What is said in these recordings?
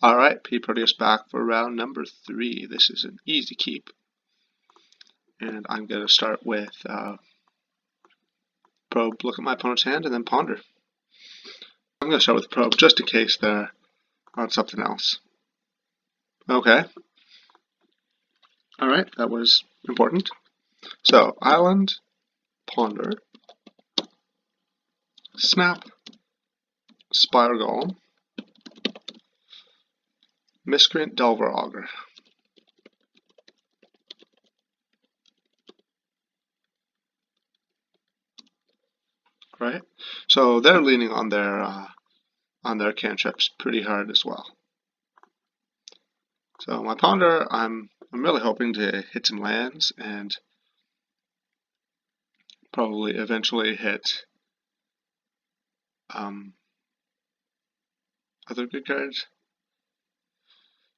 Alright, pproteus back for round number 3. This is an easy keep. And I'm going to start with probe, look at my opponent's hand, and then ponder. I'm going to start with probe just in case they're on something else. Okay. Alright, that was important. So, island, ponder, snap, spire golem, miscreant, delver, augur. Right? So they're leaning on their cantrips pretty hard as well. So my ponder, I'm really hoping to hit some lands and probably eventually hit other good cards.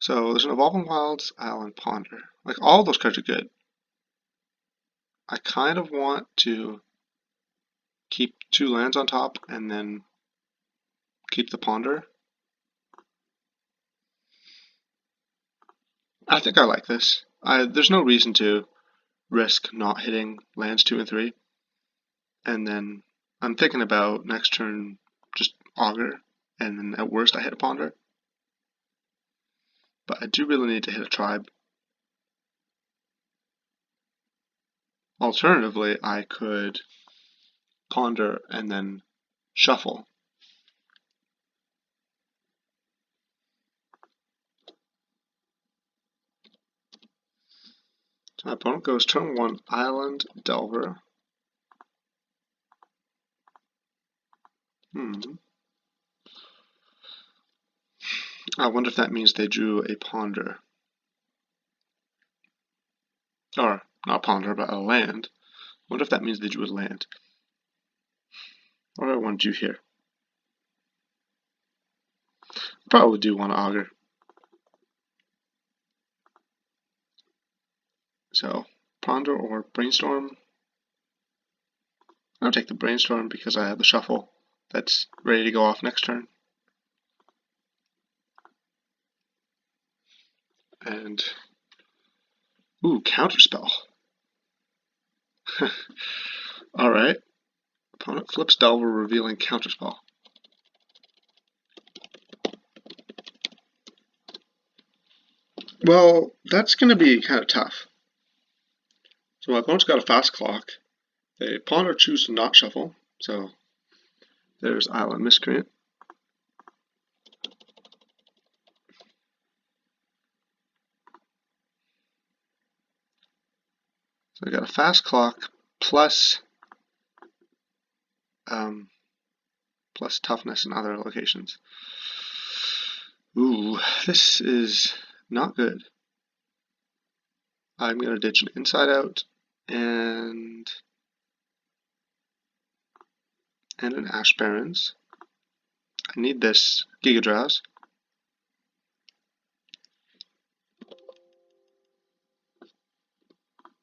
So there's an Evolving Wilds, Island, Ponder. Like, all those cards are good. I kind of want to keep 2 lands on top and then keep the Ponder. I think I like this. There's no reason to risk not hitting lands 2 and 3. And then I'm thinking about next turn just Augur, and then at worst I hit a Ponder. But I do really need to hit a tribe. Alternatively, I could ponder and then shuffle. So my opponent goes turn 1, Island, Delver. I wonder if that means they drew a ponder. Or, not ponder, but a land. I wonder if that means they drew a land. What do I want to do here? Probably do want to augur. So, ponder or brainstorm. I'll take the brainstorm because I have the shuffle that's ready to go off next turn. And, ooh, counterspell. Alright. Opponent flips Delver, revealing counterspell. Well, that's going to be kind of tough. So my opponent's got a fast clock. They ponder, choose to not shuffle. So there's Island Miscreant. So I got a fast clock plus plus toughness in other locations. Ooh, this is not good. I'm going to ditch an Inside Out and an Ash Barrens. I need this Giga Drowse.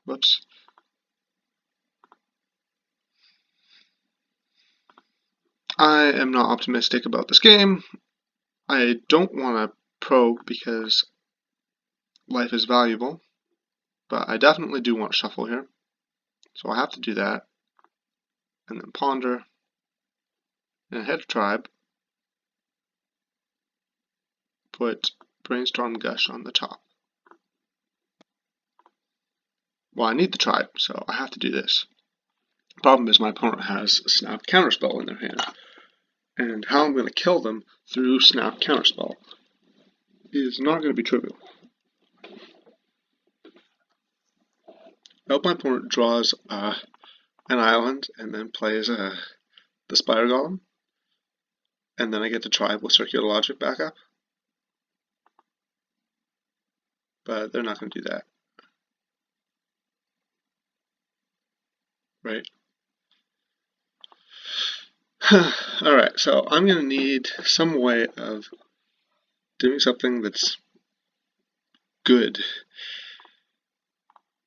Whoops. I am not optimistic about this game. I don't want to probe because life is valuable, but I definitely do want to shuffle here. So I have to do that. And then ponder. And hit a tribe. Put Brainstorm Gush on the top. Well, I need the tribe, so I have to do this. The problem is my opponent has a Snap Counterspell in their hand. And how I'm going to kill them through Snap Counterspell is not going to be trivial. I hope my opponent draws an island and then plays the Spire Golem. And then I get to tribe with Circular Logic backup. But they're not going to do that. Right? Alright, so I'm going to need some way of doing something that's good.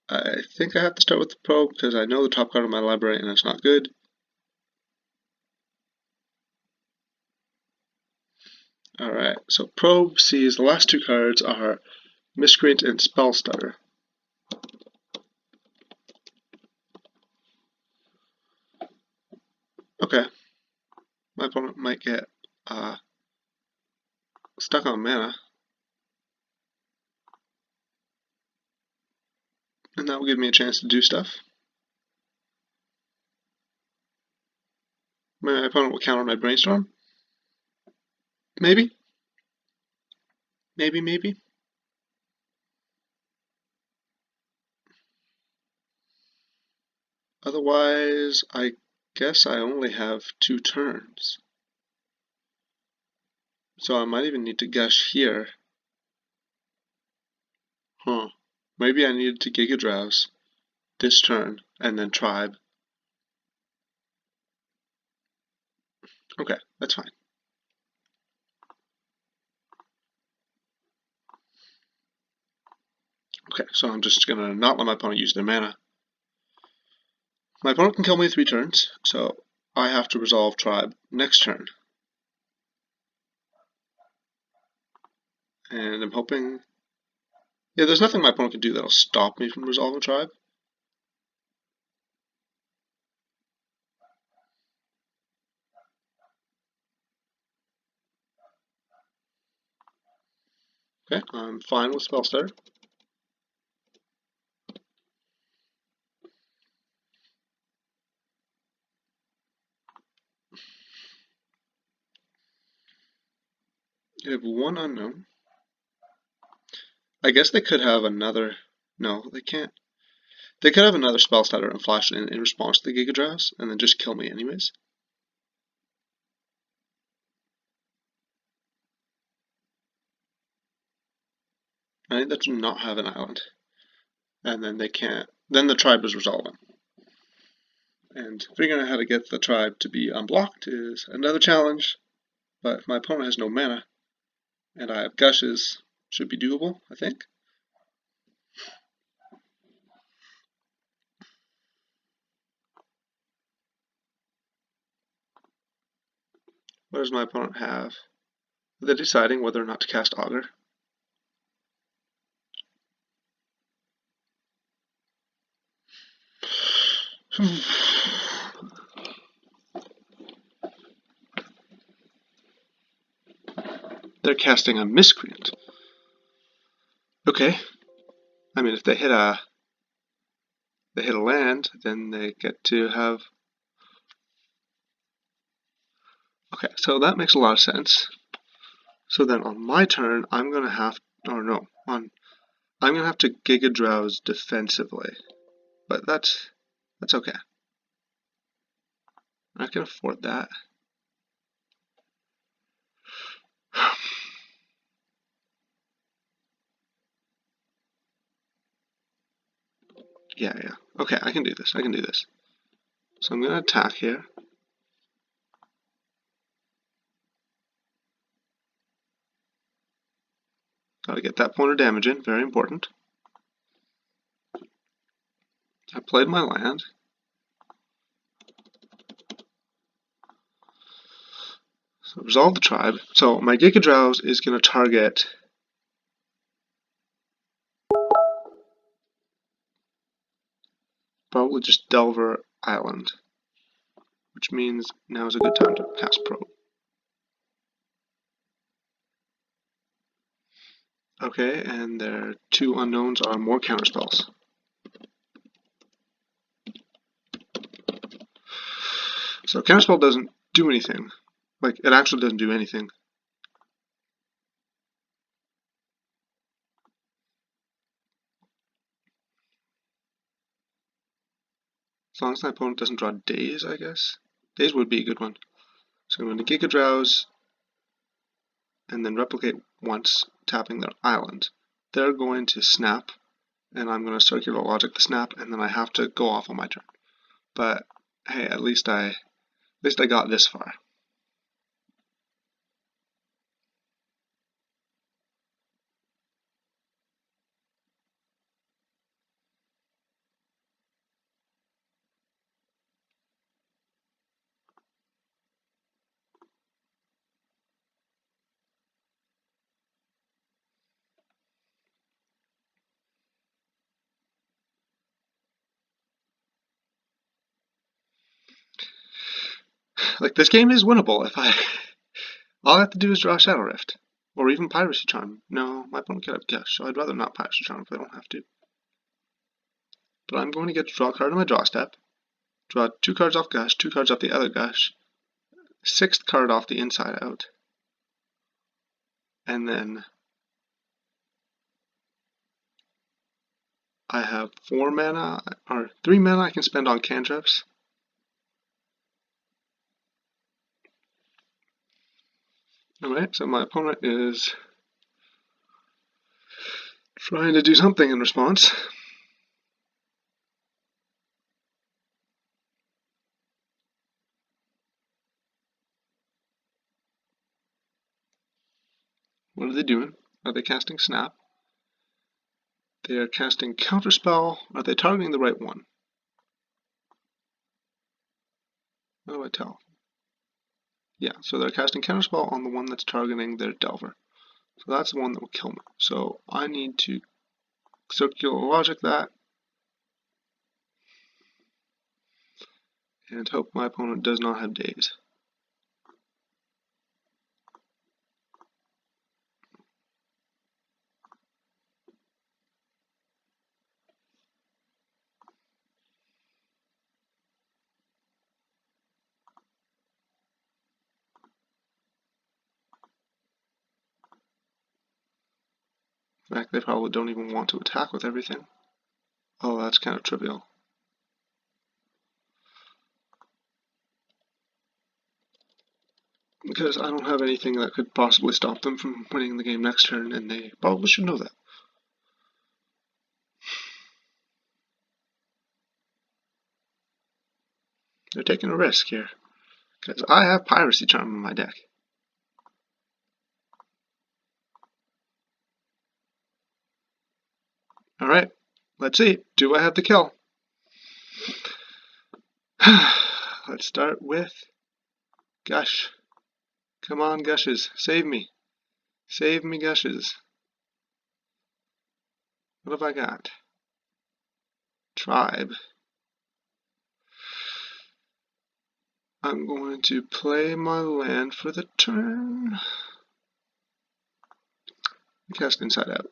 I think I have to start with the probe because I know the top card of my library and it's not good. Alright, so Probe sees the last two cards are Miscreant and Spell Stutter. Okay, my opponent might get stuck on mana, and that will give me a chance to do stuff. My opponent will counter my Brainstorm. Maybe. Maybe. Otherwise, I guess I only have 2 turns. So I might even need to gush here. Huh. Maybe I needed to Giga Drowse this turn and then Tribe. Okay, that's fine. Okay, so I'm just gonna not let my opponent use their mana. My opponent can kill me 3 turns, so I have to resolve Tribe next turn. And I'm hoping... Yeah, there's nothing my opponent can do that'll stop me from resolving Tribe. Okay, I'm fine with Spell Stutter. I have 1 unknown. I guess they could have another... No, they can't. They could have another Spell Stutter and flash it in response to the Giga Drowse, and then just kill me anyways. I think that does not have an island. And then they can't... Then the Tribe is resolving. And figuring out how to get the Tribe to be unblocked is another challenge. But if my opponent has no mana, and I have Gushes, should be doable, I think. What does my opponent have? They're deciding whether or not to cast Augur. They're casting a Miscreant. Okay. I mean, if they hit a land, then they get to have... Okay, so that makes a lot of sense. So then on my turn, I'm gonna have... Or no, I'm gonna have to Giga Drowse defensively. But that's okay. I can afford that. Yeah. Okay, I can do this. So I'm gonna attack here. Gotta get that point of damage in, very important. I played my land. So resolve the Tribe. So my Giga Drowse is gonna target... Probably just Delver Island. Which means now is a good time to cast Probe. Okay, and their 2 unknowns are more counterspells. So counterspell doesn't do anything. Like, it actually doesn't do anything. As long as my opponent doesn't draw Daze, I guess. Daze would be a good one. So I'm going to Giga Drowse, and then replicate once, tapping their island. They're going to snap, and I'm going to Circular Logic the snap, and then I have to go off on my turn. But hey, at least I got this far. Like, this game is winnable if all I have to do is draw Shadow Rift. Or even Piracy Charm. No, my opponent could have Gush, so I'd rather not Piracy Charm if I don't have to. But I'm going to get to draw a card on my draw step. Draw 2 cards off Gush, 2 cards off the other Gush. 6th card off the inside out. And then I have 4 mana, or 3 mana I can spend on cantrips. Alright, so my opponent is trying to do something in response. What are they doing? Are they casting Snap? They are casting Counterspell. Are they targeting the right one? How do I tell? Yeah, so they're casting Counterspell on the one that's targeting their Delver. So that's the one that will kill me. So I need to circular logic that and hope my opponent does not have days. In fact, they probably don't even want to attack with everything. Oh, that's kind of trivial. Because I don't have anything that could possibly stop them from winning the game next turn, and they probably should know that. They're taking a risk here. Because I have Piracy Charm in my deck. Alright, let's see. Do I have the kill? Let's start with Gush. Come on, Gushes. Save me. Save me, Gushes. What have I got? Tribe. I'm going to play my land for the turn. Cast Inside Out.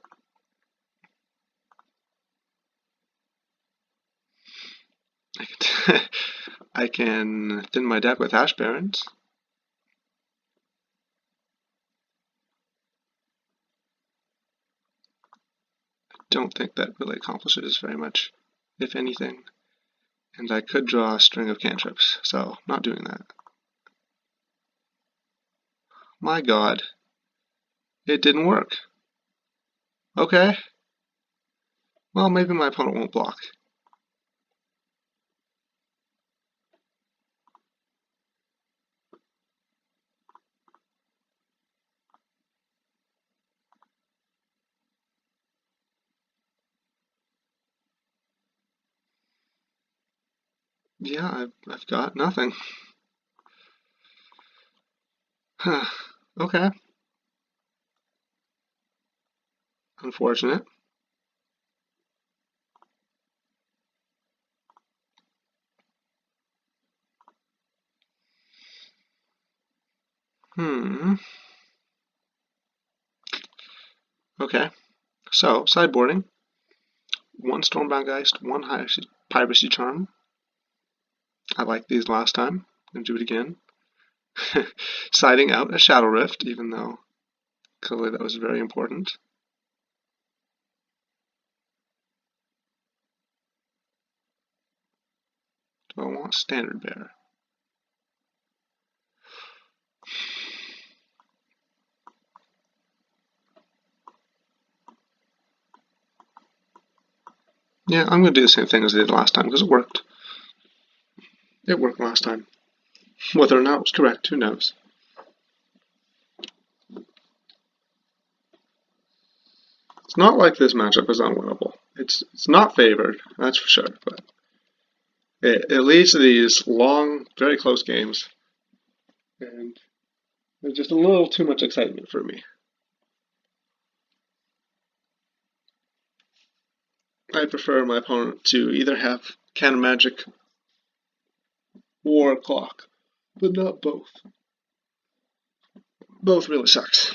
I can thin my deck with Ash Barrens. I don't think that really accomplishes very much, if anything. And I could draw a string of cantrips, so not doing that. My god. It didn't work. Okay. Well, maybe my opponent won't block. Yeah, I've got nothing. Huh. Okay. Unfortunate. Okay. So, sideboarding. 1 Stormbound Geist, 1 Piracy Charm. I liked these last time. I'm gonna do it again. Siding out a Shadow Rift, even though clearly that was very important. Do I want Standard Bearer? Yeah, I'm going to do the same thing as I did last time because it worked. It worked last time. Whether or not it was correct, who knows? It's not like this matchup is unwinnable. It's not favored, that's for sure, but it leads to these long, very close games, and there's just a little too much excitement for me. I prefer my opponent to either have Counter Magic or Clock. but not both. Both really sucks.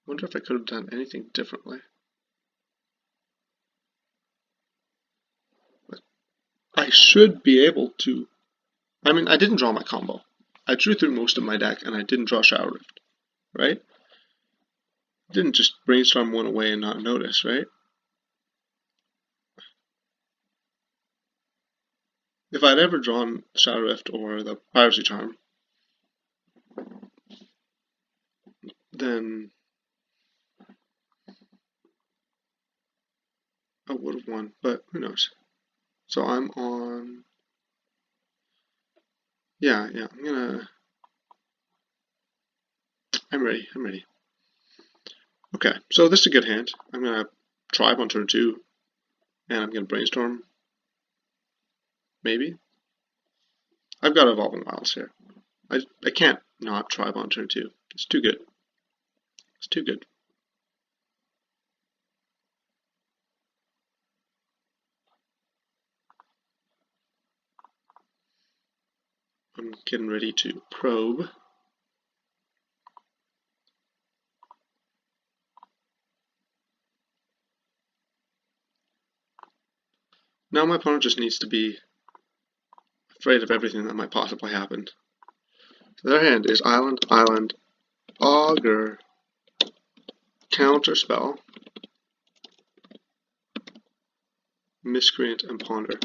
Wonder if I could have done anything differently. I should be able to. I mean, I didn't draw my combo. I drew through most of my deck, and I didn't draw Shadow Rift, right? Didn't just brainstorm one away and not notice, right? If I'd ever drawn Shadow Rift or the Piracy Charm, then I would have won, but who knows. So I'm on... Yeah, I'm ready. Okay, so this is a good hand. I'm gonna tribe on turn 2, and I'm gonna brainstorm. Maybe. I've got Evolving Wilds here. I can't not tribe on turn 2. It's too good. It's too good. I'm getting ready to probe. Now my opponent just needs to be afraid of everything that might possibly happen. So their hand is Island, Island, Augur, Counterspell, Miscreant, and Ponder.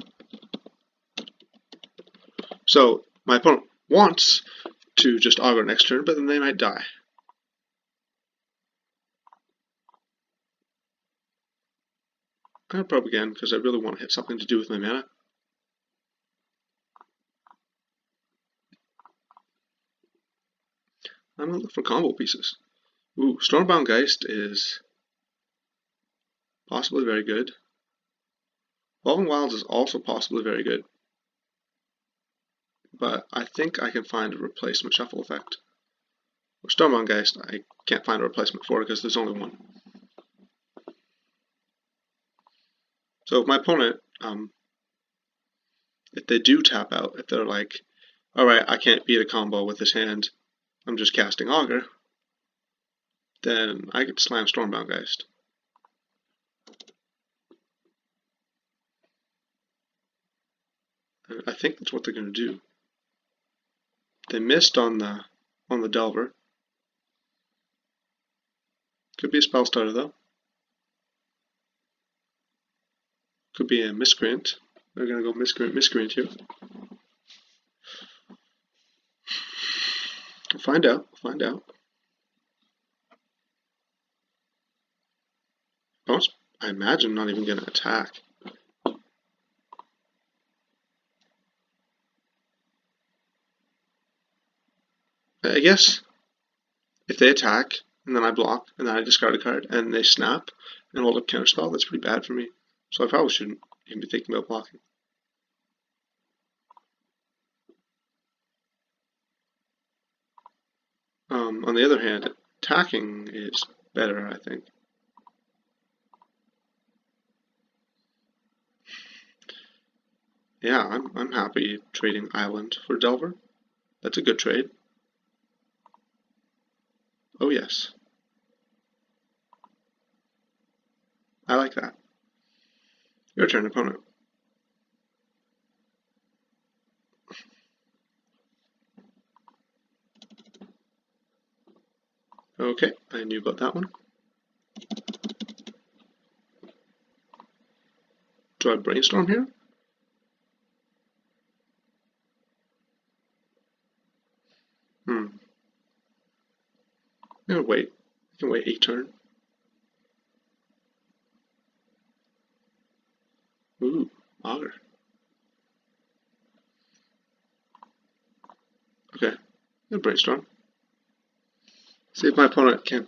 So my opponent wants to just Augur next turn, but then they might die. I'm gonna probe again because I really want to hit something to do with my mana. I'm gonna look for combo pieces. Ooh, Stormbound Geist is possibly very good. Evolving Wilds is also possibly very good. But I think I can find a replacement shuffle effect. With Stormbound Geist, I can't find a replacement for it because there's only one. So if my opponent, if they do tap out, if they're like, alright, I can't beat a combo with this hand, I'm just casting Augur, then I could slam Stormbound Geist. I think that's what they're going to do. They missed on the Delver. Could be a spell starter though. Could be a Miscreant. They're going to go Miscreant here. We'll find out. I imagine not even going to attack. I guess if they attack, and then I block, and then I discard a card, and they snap, and hold up Counterspell, that's pretty bad for me. So I probably shouldn't even be thinking about blocking. On the other hand, attacking is better, I think. Yeah, I'm happy trading Island for Delver. That's a good trade. Oh yes. I like that. Your turn, opponent. Okay, I knew about that one. Do I brainstorm here? I'm gonna wait. I can wait a turn. Ooh, Augur. Okay, I'm gonna brainstorm. See if my opponent can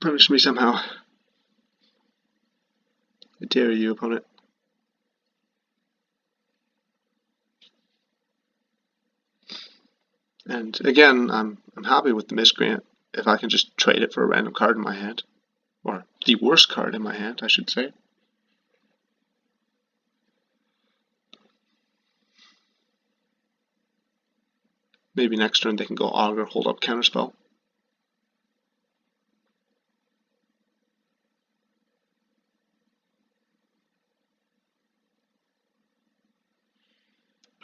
punish me somehow. I dare you, opponent. And again, I'm happy with the Miscreant. if I can just trade it for a random card in my hand. Or the worst card in my hand, I should say. Maybe next turn they can go Augur, hold up Counterspell.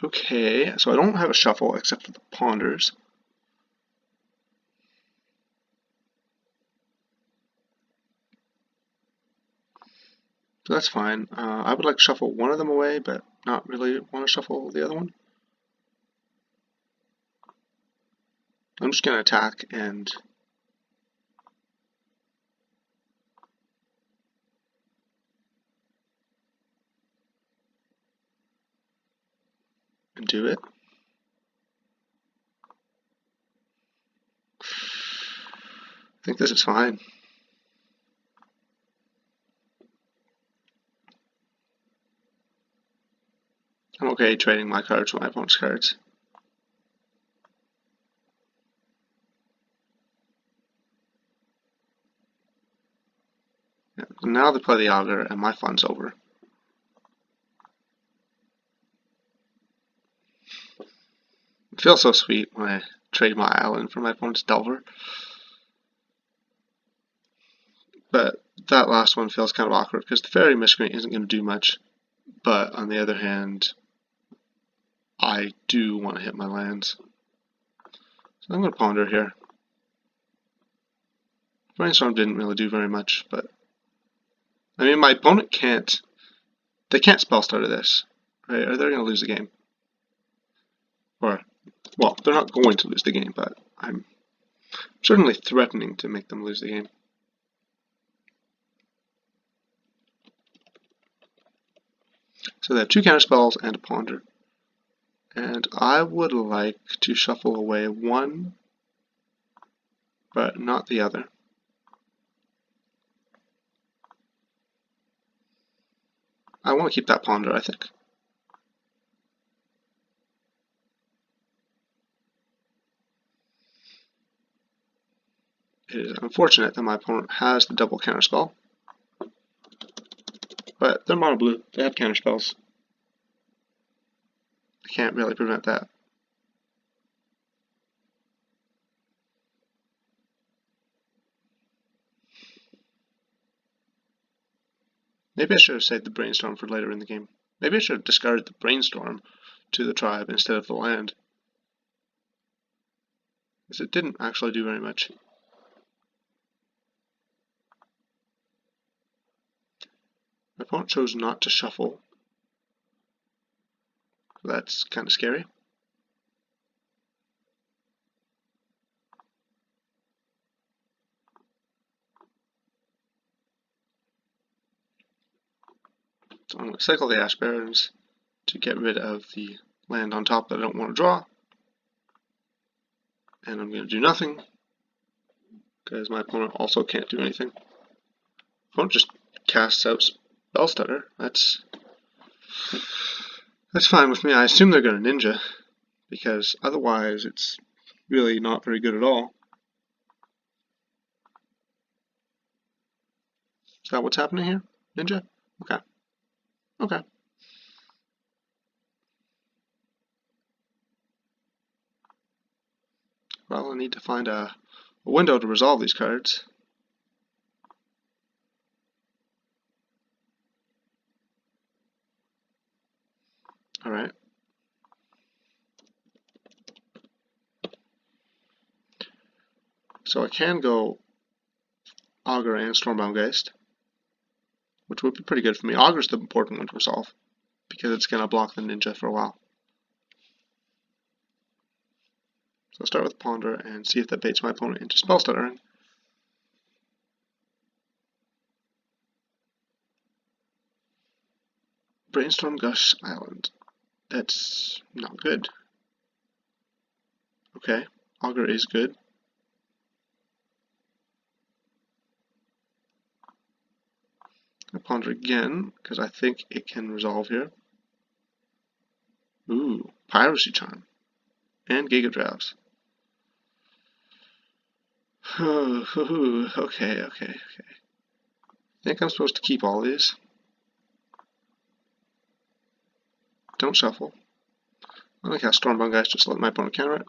Okay, so I don't have a shuffle except for the Ponders. So that's fine. I would like to shuffle one of them away, but not really want to shuffle the other one. I'm just going to attack and do it. I think this is fine. I'm okay trading my cards for my opponent's cards. Yeah, now they play the Augur and my fun's over. It feels so sweet when I trade my island for my opponent's Delver. But that last one feels kind of awkward because the Fairy Miscreant isn't going to do much. But on the other hand, I do want to hit my lands. So I'm going to Ponder here. Brainstorm didn't really do very much, but I mean my opponent can't, they can't spell starter this, right? Or they're going to lose the game. Or, well, they're not going to lose the game, but I'm certainly threatening to make them lose the game. So they have 2 counterspells and a Ponder. And I would like to shuffle away one, but not the other. I want to keep that Ponder, I think. It is unfortunate that my opponent has the double counterspell, but they're Monblue. They have counterspells. I can't really prevent that. Maybe I should have saved the Brainstorm for later in the game. Maybe I should have discarded the Brainstorm to the tribe instead of the land, because it didn't actually do very much. My opponent chose not to shuffle. That's kind of scary. So I'm going to cycle the Ash Barrens to get rid of the land on top that I don't want to draw. And I'm going to do nothing, because my opponent also can't do anything. Opponent just casts out Spellstutter. That's fine with me. I assume they're going to Ninja, because otherwise it's really not very good at all. Is that what's happening here? Ninja? Okay. Okay. Well, I need to find a window to resolve these cards. Alright. So I can go Augur and Stormbound Geist, which would be pretty good for me. Augur's the important one to resolve, because it's going to block the Ninja for a while. So I'll start with Ponder and see if that baits my opponent into Spellstuttering. Brainstorm Gush Island. That's not good. Okay, Augur is good. I'll Ponder again, because I think it can resolve here. Ooh, Piracy Charm. And Giga Drafts. Okay. I think I'm supposed to keep all these. Don't shuffle. I'm gonna cast Stormbound Guys just to let my opponent counter it.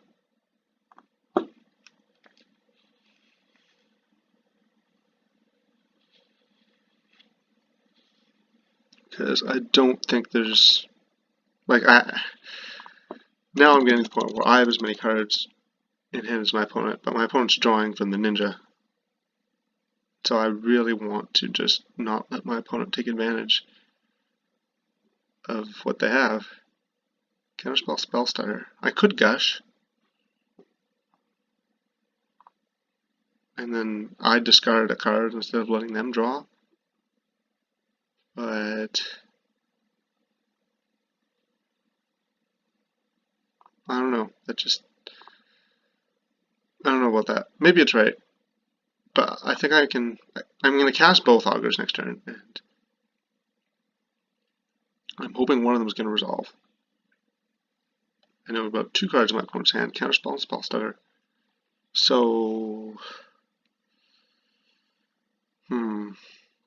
Because I don't think there's now I'm getting to the point where I have as many cards in hand as my opponent, but my opponent's drawing from the ninja. So I really want to just not let my opponent take advantage of what they have. Counterspell Spellstutter. I could Gush. And then I discard a card instead of letting them draw. But I don't know. I don't know about that. Maybe it's right. But I think I'm going to cast both Augurs next turn. And I'm hoping one of them is going to resolve. I know about 2 cards in my opponent's hand. Counterspell and Spellstutter. So...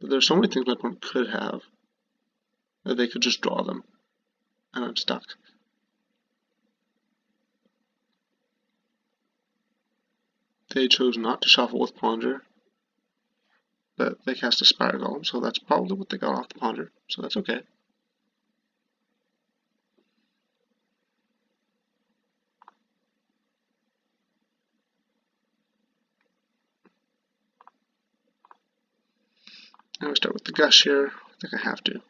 But there's so many things my opponent could have. That they could just draw them. And I'm stuck. They chose not to shuffle with Ponder. But they cast a Spire Golem, so that's probably what they got off the Ponder. So that's okay. Now we start with the Gush here. I think I have to.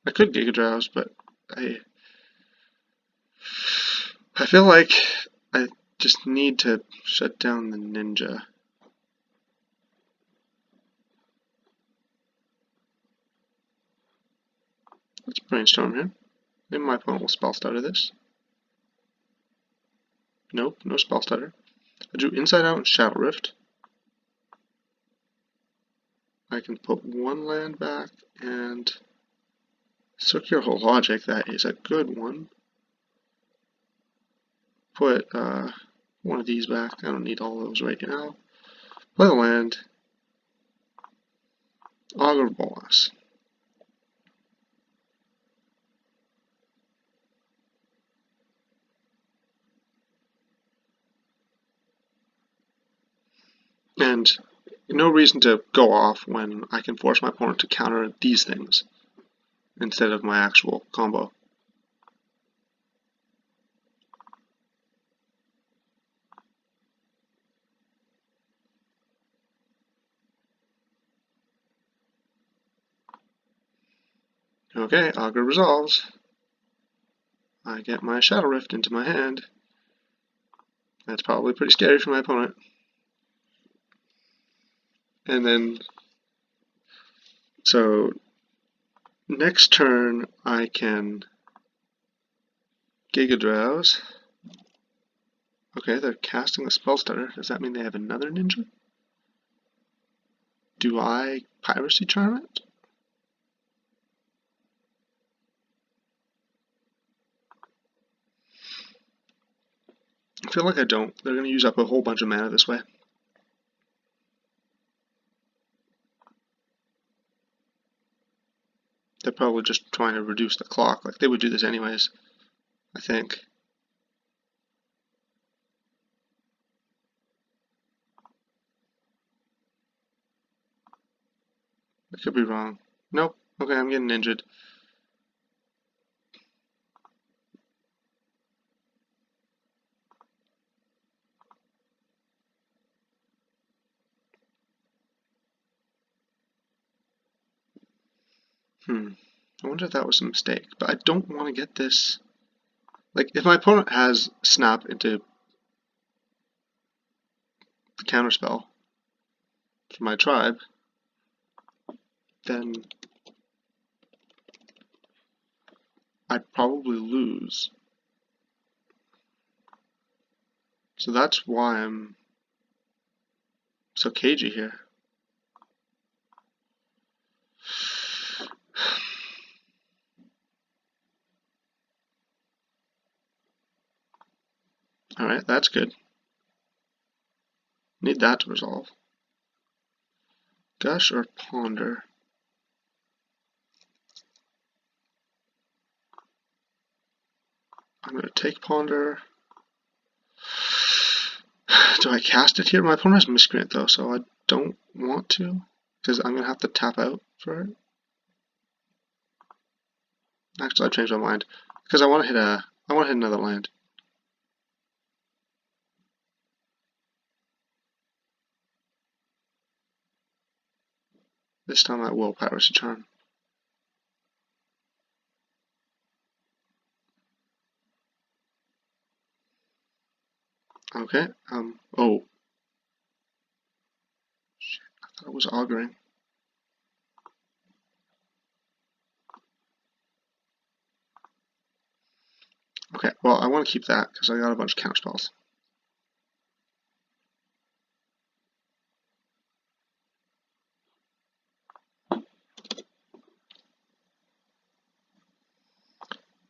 I could Giga Drowse, but I feel like I just need to shut down the ninja. Let's brainstorm here. Maybe my opponent will spell stutter this. Nope, no spell stutter. I drew Inside Out and Shadow Rift. I can put 1 land back and Circular Logic, that is a good one. Put one of these back. I don't need all those right now. Play the land. Augur Bolas. And no reason to go off when I can force my opponent to counter these things instead of my actual combo. Okay, Augur resolves. I get my Shadow Rift into my hand. That's probably pretty scary for my opponent. And then, so next turn I can Giga Drowse. Okay, they're casting the Spell Stutter. Does that mean they have another ninja? Do I Piracy Charm it? I feel like I don't. They're going to use up a whole bunch of mana this way. They're probably just trying to reduce the clock. Like, they would do this anyways, I think. I could be wrong. Nope. Okay, I'm getting injured. I wonder if that was a mistake. But I don't want to get this. Like, if my opponent has Snap into the counterspell for my tribe, then I'd probably lose. So that's why I'm so cagey here. Alright, that's good. Need that to resolve. Gush or Ponder? I'm going to take Ponder. Do I cast it here? My opponent has Miscreant though, so I don't want to, because I'm going to have to tap out for it. Actually, I changed my mind, because I want to hit another land. This time I will Piracy Charm. Okay, oh. Shit, I thought it was auguring. Okay, well, I want to keep that, because I got a bunch of counterspells.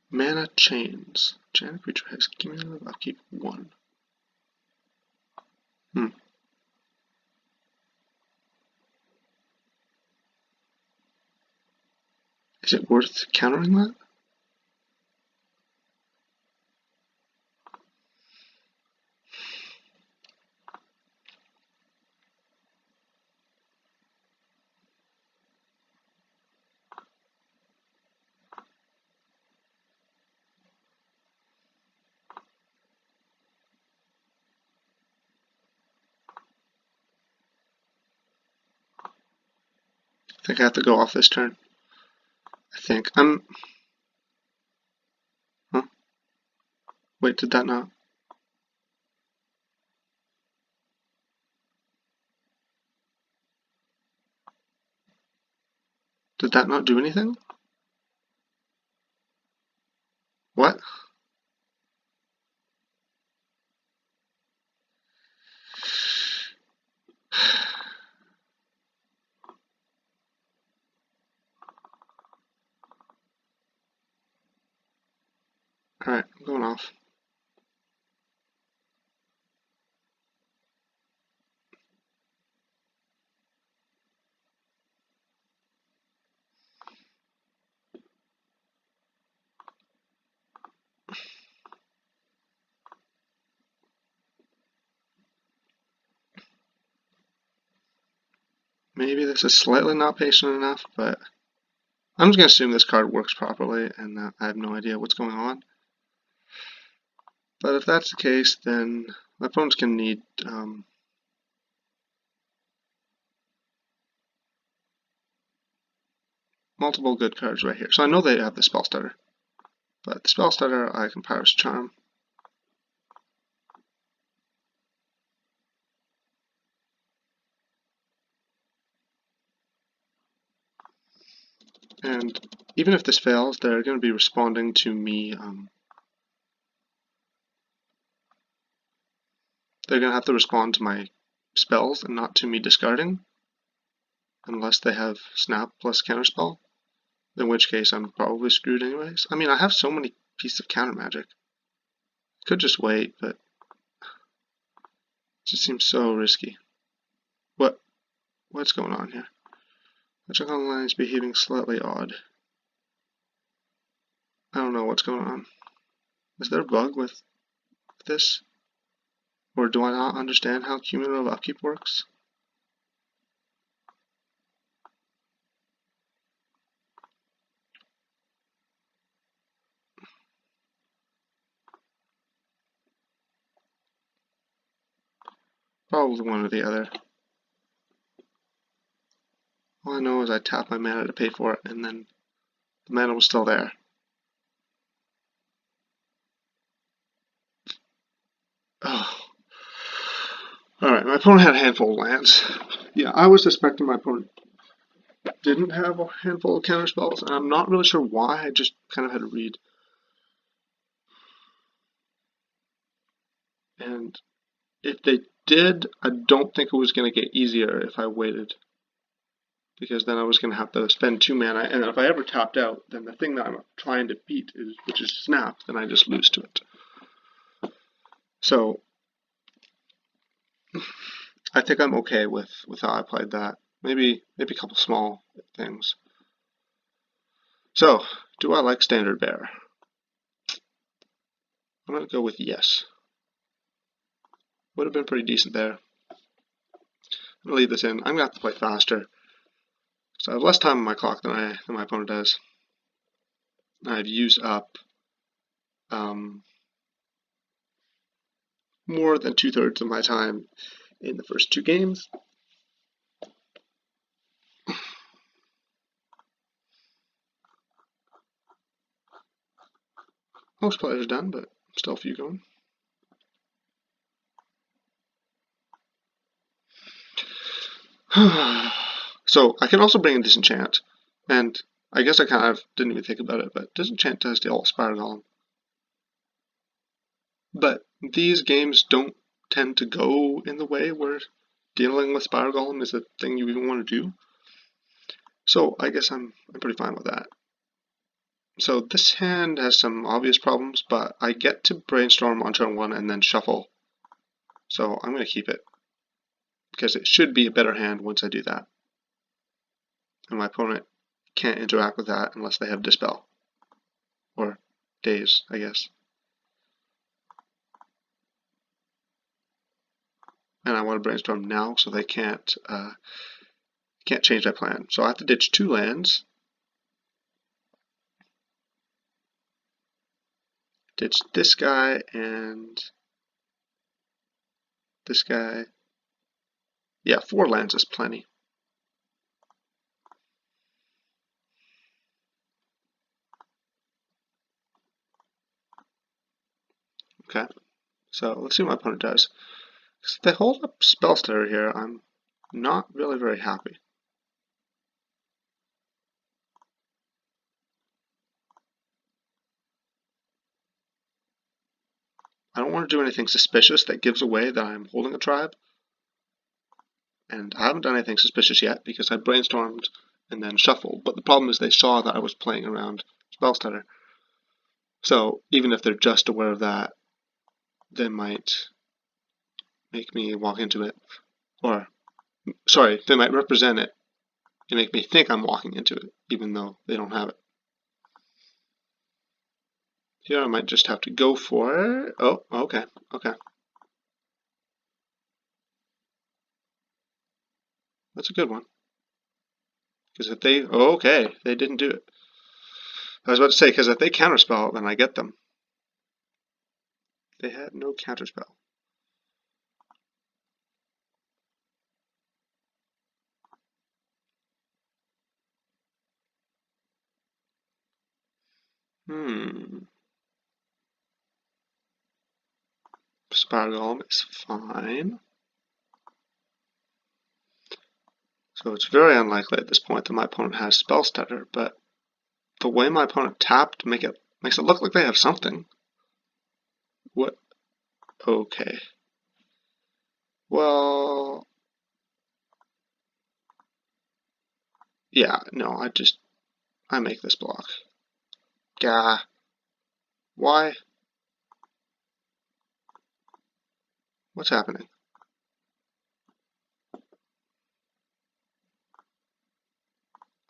Mana Chains. Giant creature has cumulative upkeep 1. Is it worth countering that? I think I have to go off this turn. I think. Huh? Wait, did that not? Did that not do anything? What? Alright, I'm going off. Maybe this is slightly not patient enough, but I'm just going to assume this card works properly and that I have no idea what's going on. But if that's the case, then my opponent's going to need multiple good cards right here. So I know they have the Spell Stutter, but the Spell Stutter I can Piracy Charm. And even if this fails, they're going to be responding to me. They're going to have to respond to my spells and not to me discarding, unless they have Snap plus Counterspell, in which case I'm probably screwed anyways. I mean, I have so many pieces of counter magic. Could just wait, but it just seems so risky. What's going on here? Magic Online is behaving slightly odd. I don't know what's going on. Is there a bug with this? Or do I not understand how cumulative upkeep works? Probably one or the other. All I know is I tapped my mana to pay for it, and then the mana was still there. Oh. Alright, my opponent had a handful of lands. Yeah, I was suspecting my opponent didn't have a handful of counterspells, and I'm not really sure why, I just kind of had to read. And if they did, I don't think it was going to get easier if I waited. Because then I was going to have to spend 2 mana, and if I ever tapped out, then the thing that I'm trying to beat, which is Snap, then I just lose to it. So, I think I'm okay with how I played that. Maybe a couple small things. So, do I like standard bear? I'm gonna go with yes. Would have been pretty decent there. I'm gonna leave this in. I'm gonna have to play faster. So I have less time on my clock than my opponent does. I've used up more than 2/3 of my time in the first two games. Most players are done, but still a few going. So I can also bring in Disenchant, and I guess I kind of didn't even think about it, but Disenchant does deal Spiral Golem. But these games don't tend to go in the way where dealing with Spiral Golem is a thing you even want to do. So I guess I'm pretty fine with that. So this hand has some obvious problems, but I get to brainstorm on turn 1 and then shuffle. So I'm going to keep it, because it should be a better hand once I do that. And my opponent can't interact with that unless they have Dispel. Or Daze, I guess. And I want to brainstorm now so they can't change my plan. So I have to ditch 2 lands. Ditch this guy and this guy. Yeah, 4 lands is plenty. Okay, so let's see what my opponent does. If they hold up Spellstutter here, I'm not really very happy. I don't want to do anything suspicious that gives away that I'm holding a tribe. And I haven't done anything suspicious yet because I brainstormed and then shuffled. But the problem is they saw that I was playing around Spellstutter. So even if they're just aware of that, they might make me walk into it. Or, sorry, they might represent it and make me think I'm walking into it, even though they don't have it. Here I might just have to go for it. Oh, okay, okay. That's a good one. Because if they, oh, okay, they didn't do it. I was about to say, because if they counterspell, then I get them. They had no counterspell. Spiral Golem is fine. So it's very unlikely at this point that my opponent has Spellstutter, but the way my opponent tapped makes it look like they have something. What? Okay. Well, yeah, no, I make this block. Gah. Why? What's happening?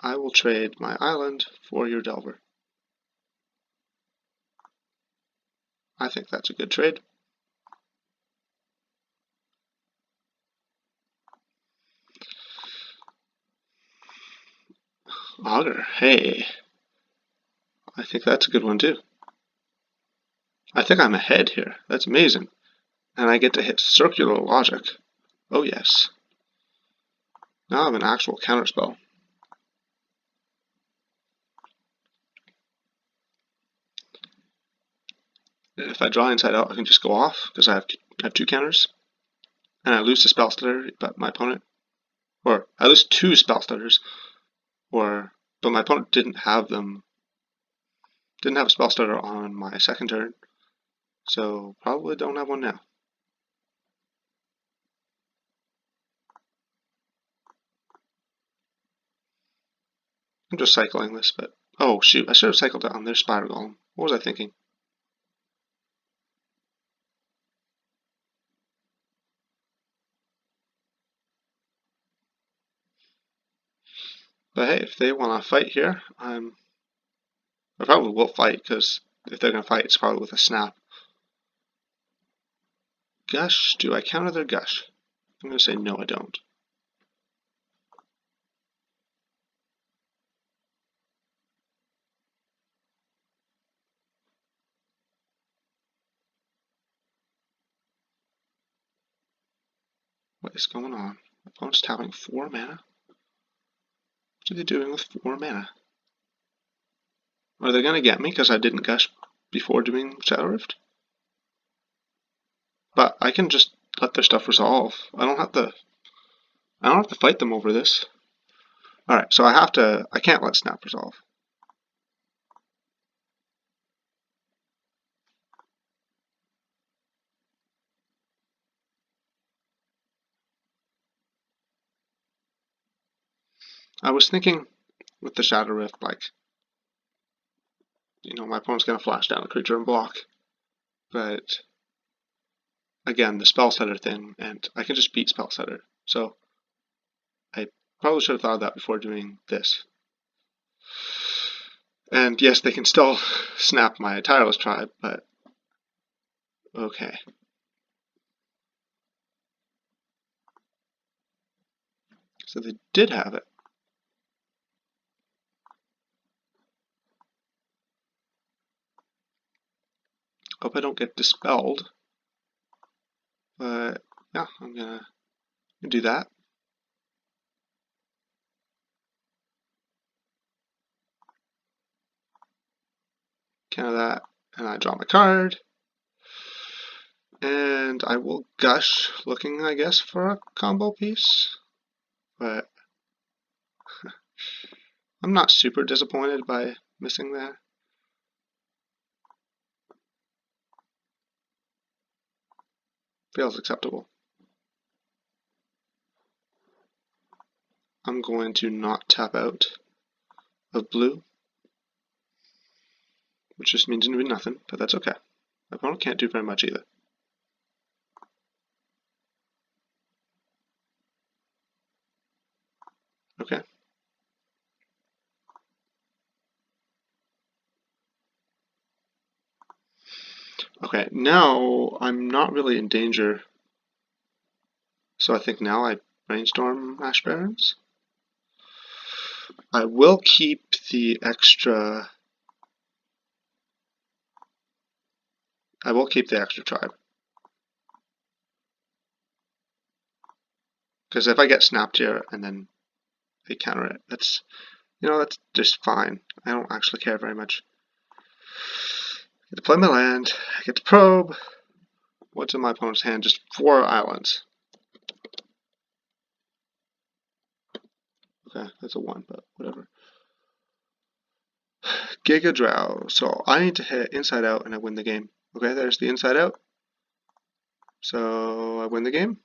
I will trade my island for your Delver. I think that's a good trade. Augur, hey. I think that's a good one too. I think I'm ahead here. That's amazing. And I get to hit Circular Logic. Oh yes. Now I have an actual counterspell. If I draw Inside Out, I can just go off because I have 2 counters. And I lose to Spellstutter, but my opponent, or I lose 2 Spellstutters, but my opponent didn't have them, didn't have a Spellstutter on my second turn, so probably don't have one now. I'm just cycling this, but oh shoot, I should have cycled it on their Spiral Golem. What was I thinking? But hey, if they want to fight here, I probably will fight, because if they're going to fight, it's probably with a snap. Gush, do I counter their gush? I'm going to say no, I don't. What is going on? My opponent's tapping 4 mana? What are they doing with 4 mana? Are they going to get me because I didn't gush before doing Shadow Rift? But I can just let their stuff resolve. I don't have to fight them over this. Alright, so I can't let snap resolve. I was thinking with the Shadow Rift, like, my opponent's going to flash down a creature and block. But again, the spell setter thing, and I can just beat spell setter. So I probably should have thought of that before doing this. And yes, they can still snap my Tireless Tribe, but okay. So they did have it. Hope I don't get dispelled. But yeah, I'm gonna do that. Counter that, and I draw my card. And I will gush, looking, I guess, for a combo piece. But I'm not super disappointed by missing that. Feels acceptable. I'm going to not tap out of blue, which just means doing nothing, but that's okay. My opponent can't do very much either. Okay. Okay, now I'm not really in danger. So I think now I brainstorm Ash Barrens. I will keep the extra. I will keep the extra tribe. Because if I get snapped here and then they counter it, that's just fine. I don't actually care very much. I get to play my land, I get to probe. What's in my opponent's hand? Just 4 islands. Okay, that's a 1, but whatever. Giga Drow. So I need to hit inside out and I win the game. Okay, there's the inside out. So I win the game.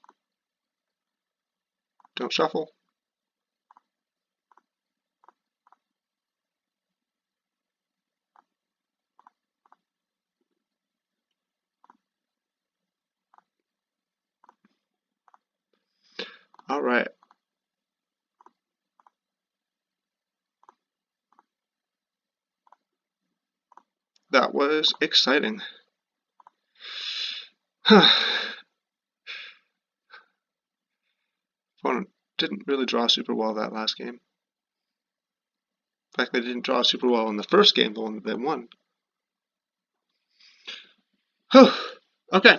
Don't shuffle. All right. That was exciting. Opponent didn't really draw super well that last game. In fact, they didn't draw super well in the first game, the one that they won. Okay.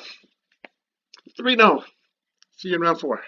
3-0. See you in round 4.